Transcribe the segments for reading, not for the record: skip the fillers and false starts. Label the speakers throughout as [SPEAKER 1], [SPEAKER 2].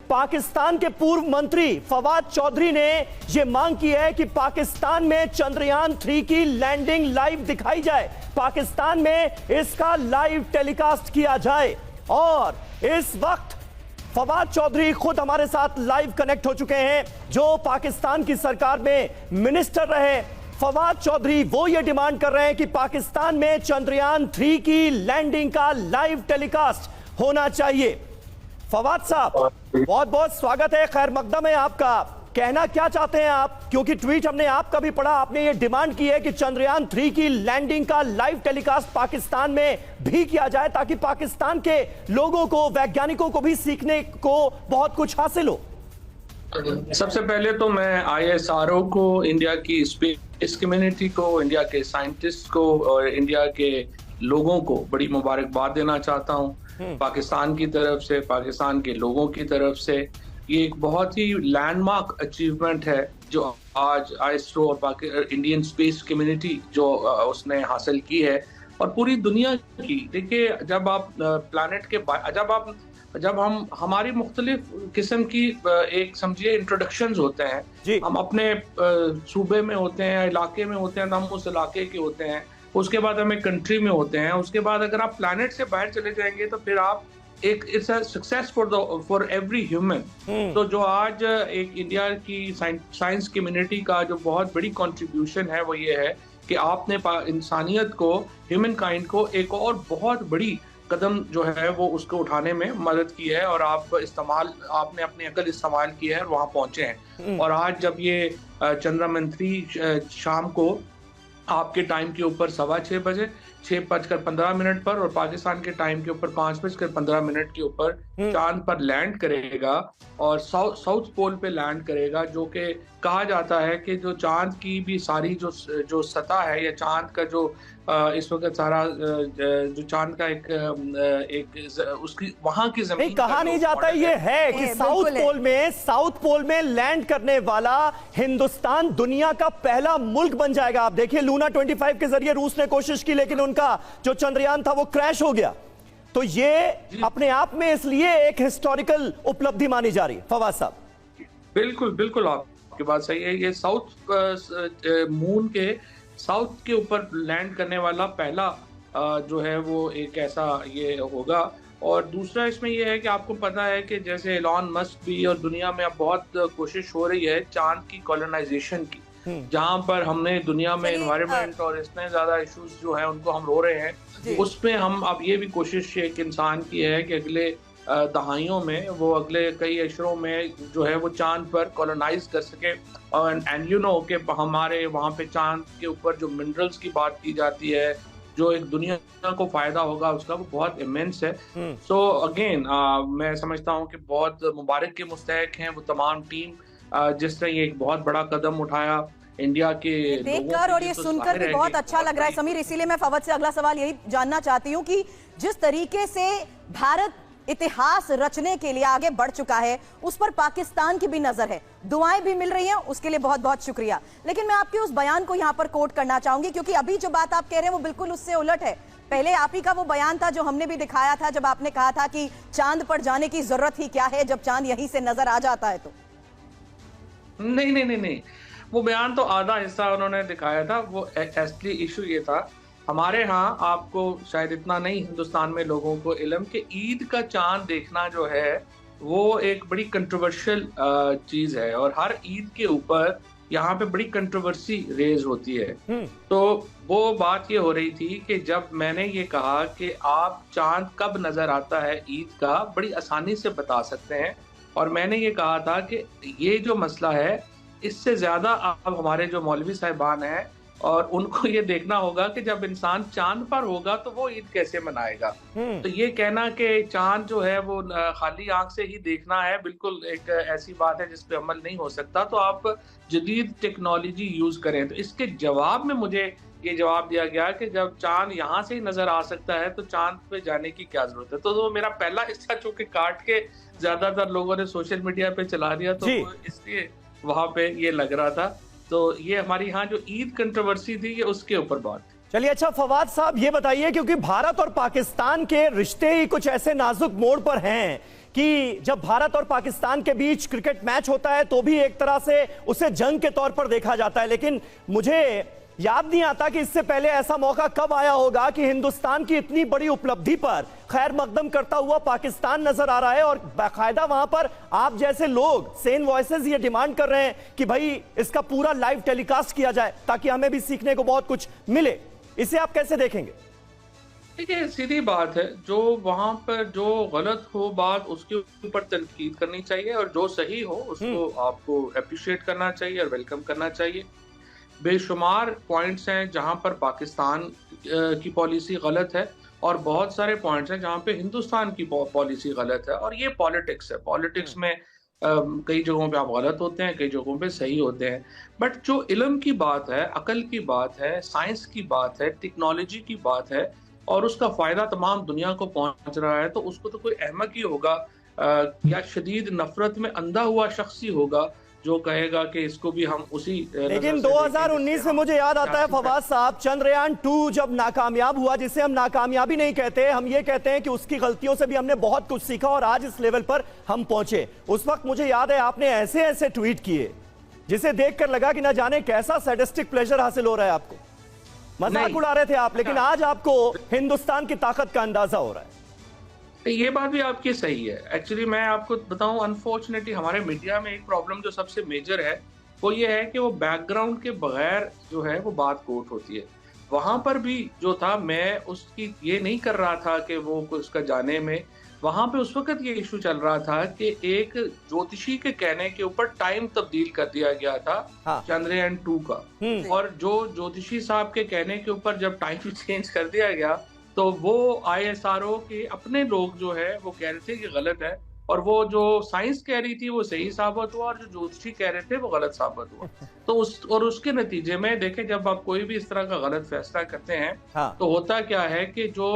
[SPEAKER 1] पाकिस्तान के पूर्व मंत्री फवाद चौधरी ने यह मांग की है कि पाकिस्तान में चंद्रयान 3 की लैंडिंग लाइव दिखाई जाए, पाकिस्तान में इसका लाइव टेलीकास्ट किया जाए। और इस वक्त फवाद चौधरी खुद हमारे साथ लाइव कनेक्ट हो चुके हैं, जो पाकिस्तान की सरकार में मिनिस्टर रहे। फवाद चौधरी वो ये डिमांड कर रहे हैं कि पाकिस्तान में चंद्रयान 3 की लैंडिंग का लाइव टेलीकास्ट होना चाहिए। फवाद साहब, बहुत बहुत स्वागत है, खैर मकदम है आपका। कहना क्या चाहते हैं आप, क्योंकि ट्वीट हमने आपका भी पढ़ा, आपने ये डिमांड की है कि चंद्रयान 3 की लैंडिंग का लाइव टेलीकास्ट पाकिस्तान में भी किया जाए, ताकि पाकिस्तान के लोगों को, वैज्ञानिकों को भी सीखने को बहुत कुछ हासिल हो।
[SPEAKER 2] सबसे पहले तो मैं ISRO को, इंडिया की स्पेस कम्युनिटी को, इंडिया के साइंटिस्ट को और इंडिया के लोगों को बड़ी मुबारकबाद देना चाहता हूँ। पाकिस्तान की तरफ से, पाकिस्तान के लोगों की तरफ से ये एक बहुत ही लैंडमार्क अचीवमेंट है जो आज ISRO और इंडियन स्पेस कम्युनिटी जो उसने हासिल की है और पूरी दुनिया की। देखिए, जब आप प्लैनेट के जब हम हमारी मुख्तलिफ किस्म की एक समझिए इंट्रोडक्शंस होते हैं, हम अपने सूबे में होते हैं, इलाके में होते हैं, हम उस इलाके के होते हैं, उसके बाद हम एक कंट्री में होते हैं, उसके बाद अगर आप प्लैनेट से बाहर चले जाएंगे तो फिर आप एक it's a success for every human. तो जो आज एक इंडिया की साइंस कम्युनिटी का जो बहुत बड़ी कंट्रीब्यूशन है वो ये है कि आपने इंसानियत को, ह्यूमन काइंड को एक और बहुत बड़ी कदम जो है वो उसको उठाने में मदद की है और आपने अपनी अकल इस्तेमाल की है और वहां पहुंचे हैं। और आज जब ये चंद्रयान 3 शाम को आपके टाइम के ऊपर 6:15 बजे 6:15 पर और पाकिस्तान के टाइम के ऊपर 5:15 के ऊपर चांद पर लैंड करेगा और साउथ पोल पे लैंड करेगा, जो कि कहा जाता है कि जो चांद की भी सारी जो सतह है या चांद का जो इस वक्त सारा जो चांद का एक उसकी वहां की जमीन
[SPEAKER 1] कहा नहीं जाता ये है कि साउथ पोल में लैंड करने वाला हिंदुस्तान दुनिया का पहला मुल्क बन जाएगा। आप देखिए, लूना 25 के जरिए रूस ने कोशिश की, लेकिन उनका जो चंद्रयान था वो क्रैश हो गया। तो ये अपने आप में इसलिए एक हिस्टोरिकल उपलब्धि मानी जा रही है। फवाद साहब,
[SPEAKER 2] बिल्कुल बिल्कुल आपकी बात सही है। ये मून के साउथ के ऊपर लैंड करने वाला पहला जो है वो एक ऐसा ये होगा। और दूसरा इसमें ये है कि आपको पता है कि जैसे एलॉन मस्क भी और दुनिया में अब बहुत कोशिश हो रही है चांद की कॉलोनाइजेशन की, जहां पर हमने दुनिया में एनवायरनमेंट और इतने ज्यादा इश्यूज जो है उनको हम रो रहे हैं, उसमें हम अब ये भी कोशिश एक इंसान की है कि अगले दहाइयों में वो अगले कई अशरों में जो है वो चांद पर कॉलोनाइज कर सके। एंड यू नो कि हमारे वहाँ पे चांद के ऊपर जो मिनरल्स की बात की जाती है, जो एक दुनिया को फायदा होगा उसका, वो बहुत इमेंस है। सो अगेन मैं समझता हूँ कि बहुत मुबारक के मुस्तहक हैं वो तमाम टीम जिसने ये एक बहुत बड़ा कदम उठाया इंडिया के
[SPEAKER 3] देखकर और ये सुनकर भी बहुत अच्छा लग रहा है। समीर, इसीलिए मैं फवाद से अगला सवाल यही जानना चाहती हूँ कि जिस तरीके से भारत इतिहास रचने के लिए आगे बढ़ चुका है, उस पर पाकिस्तान की भी नजर है, दुआएं भी मिल रही हैं, उसके लिए बहुत बहुत शुक्रिया। लेकिन मैं आपके उस बयान को यहां पर कोट करना चाहूंगी, क्योंकि अभी जो बात आप कह रहे हैं वो बिल्कुल उससे उलट है। पहले आप ही का वो बयान था जो हमने भी दिखाया था, जब आपने कहा था कि चांद पर जाने की जरूरत ही क्या है जब चांद यहीं से नजर आ जाता है। तो
[SPEAKER 2] नहीं, वो बयान तो आधा हिस्सा उन्होंने दिखाया था। वो असली इशू ये था, हमारे यहाँ आपको शायद इतना नहीं हिंदुस्तान में लोगों को इल्म कि ईद का चांद देखना जो है वो एक बड़ी कंट्रोवर्शियल चीज है और हर ईद के ऊपर यहाँ पे बड़ी कंट्रोवर्सी रेज होती है। तो वो बात ये हो रही थी कि जब मैंने ये कहा कि आप चांद कब नजर आता है ईद का बड़ी आसानी से बता सकते हैं, और मैंने ये कहा था कि ये जो मसला है इससे ज्यादा अब हमारे जो मौलवी साहिबान हैं और उनको ये देखना होगा कि जब इंसान चांद पर होगा तो वो ईद कैसे मनाएगा। तो ये कहना कि चांद जो है वो खाली आंख से ही देखना है, बिल्कुल एक ऐसी बात है जिस पे अमल नहीं हो सकता। तो आप जदीद टेक्नोलॉजी यूज करें। तो इसके जवाब में मुझे ये जवाब दिया गया कि जब चांद यहाँ से ही नजर आ सकता है तो चांद पे जाने की क्या जरूरत है। तो मेरा पहला हिस्सा चूंकि काट के ज्यादातर लोगों ने सोशल मीडिया पे चला दिया, तो इसलिए वहां पे ये लग रहा था। तो ये हमारी यहाँ जो ईद कंट्रोवर्सी थी ये उसके ऊपर बात।
[SPEAKER 1] चलिए, अच्छा फवाद साहब ये बताइए, क्योंकि भारत और पाकिस्तान के रिश्ते ही कुछ ऐसे नाजुक मोड़ पर हैं कि जब भारत और पाकिस्तान के बीच क्रिकेट मैच होता है तो भी एक तरह से उसे जंग के तौर पर देखा जाता है, लेकिन मुझे याद नहीं आता कि इससे पहले ऐसा मौका कब आया होगा कि हिंदुस्तान की इतनी बड़ी उपलब्धि पर खैर मकदम करता हुआ पाकिस्तान नजर आ रहा है और बाकायदा वहां पर आप जैसे लोग सेन वॉइसेस ये डिमांड कर रहे हैं कि भाई इसका पूरा लाइव टेलीकास्ट किया जाए ताकि हमें भी सीखने को बहुत कुछ मिले। इसे आप कैसे देखेंगे?
[SPEAKER 2] देखिए, सीधी बात है, जो वहां पर जो गलत हो बात उसके ऊपर तनकीद करनी चाहिए और जो सही हो उसको आपको अप्रिशिएट करना चाहिए और वेलकम करना चाहिए। बेशुमार पॉइंट्स हैं जहां पर पाकिस्तान की पॉलिसी गलत है और बहुत सारे पॉइंट्स हैं जहां पे हिंदुस्तान की पॉलिसी गलत है, और ये पॉलिटिक्स है। पॉलिटिक्स में कई जगहों पे आप गलत होते हैं, कई जगहों पे सही होते हैं, बट जो इल्म की बात है, अकल की बात है, साइंस की बात है, टेक्नोलॉजी की बात है और उसका फायदा तमाम दुनिया को पहुंच रहा है, तो उसको तो कोई अहमक ही होगा या शदीद नफरत में अंधा हुआ शख्स ही होगा जो कहेगा कि इसको भी हम उसी।
[SPEAKER 1] लेकिन 2019 में मुझे याद आता है फवाद साहब, चंद्रयान 2 जब नाकामयाब हुआ, जिसे हम नाकामयाबी नहीं कहते, हम ये कहते हैं कि उसकी गलतियों से भी हमने बहुत कुछ सीखा और आज इस लेवल पर हम पहुंचे। उस वक्त मुझे याद है आपने ऐसे ऐसे ट्वीट किए जिसे देखकर लगा कि ना जाने कैसा सैडिस्टिक प्लेजर हासिल हो रहा है आपको, मजाक उड़ा रहे थे आप, लेकिन आज आपको हिंदुस्तान की ताकत का अंदाजा हो रहा है।
[SPEAKER 2] ये बात भी आपकी सही है। एक्चुअली मैं आपको बताऊं, अनफॉर्चुनेटली हमारे मीडिया में एक प्रॉब्लम जो सबसे मेजर है वो ये है कि वो बैकग्राउंड के बगैर जो है वो बात कोट होती है। वहां पर भी जो था, मैं उसकी ये नहीं कर रहा था कि वो उसका जाने में, वहां पे उस वक्त ये इशू चल रहा था कि एक ज्योतिषी के कहने के ऊपर टाइम तब्दील कर दिया गया था चंद्रयान 2 का, और जो ज्योतिषी साहब के कहने के ऊपर जब टाइम चेंज कर दिया गया तो वो ISRO के अपने लोग जो है वो कह रहे थे कि गलत है, और वो जो साइंस कह रही थी वो सही साबित हुआ और जो ज्योतिषी कह रहे थे वो गलत साबित हुआ। तो उसके नतीजे में देखें, जब आप कोई भी इस तरह का गलत फैसला करते हैं तो होता क्या है कि जो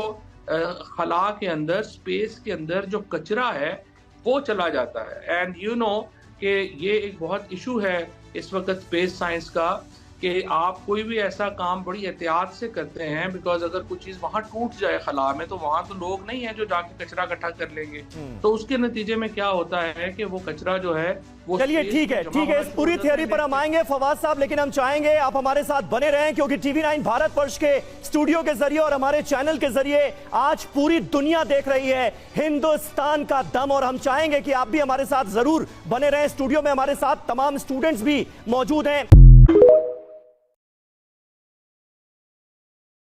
[SPEAKER 2] खला के अंदर, स्पेस के अंदर जो कचरा है वो चला जाता है। एंड यू नो कि ये एक बहुत इशू है इस वक्त स्पेस साइंस का कि आप कोई भी ऐसा काम बड़ी एहतियात से करते हैं, बिकॉज अगर कुछ चीज वहां टूट जाए खला में तो वहां तो लोग नहीं है जो जाके कचरा इकट्ठा कर लेंगे, तो उसके नतीजे में क्या होता है कि वो कचरा जो है वो।
[SPEAKER 1] चलिए ठीक है, इस पूरी थियरी पर हम आएंगे फवाद साहब, लेकिन हम चाहेंगे आप हमारे साथ बने रहें क्योंकि TV9 भारतवर्ष के स्टूडियो के जरिए और हमारे चैनल के जरिए आज पूरी दुनिया देख रही है हिंदुस्तान का दम, और हम चाहेंगे कि आप भी हमारे साथ जरूर बने रहें। स्टूडियो में हमारे साथ तमाम स्टूडेंट्स भी मौजूद हैं।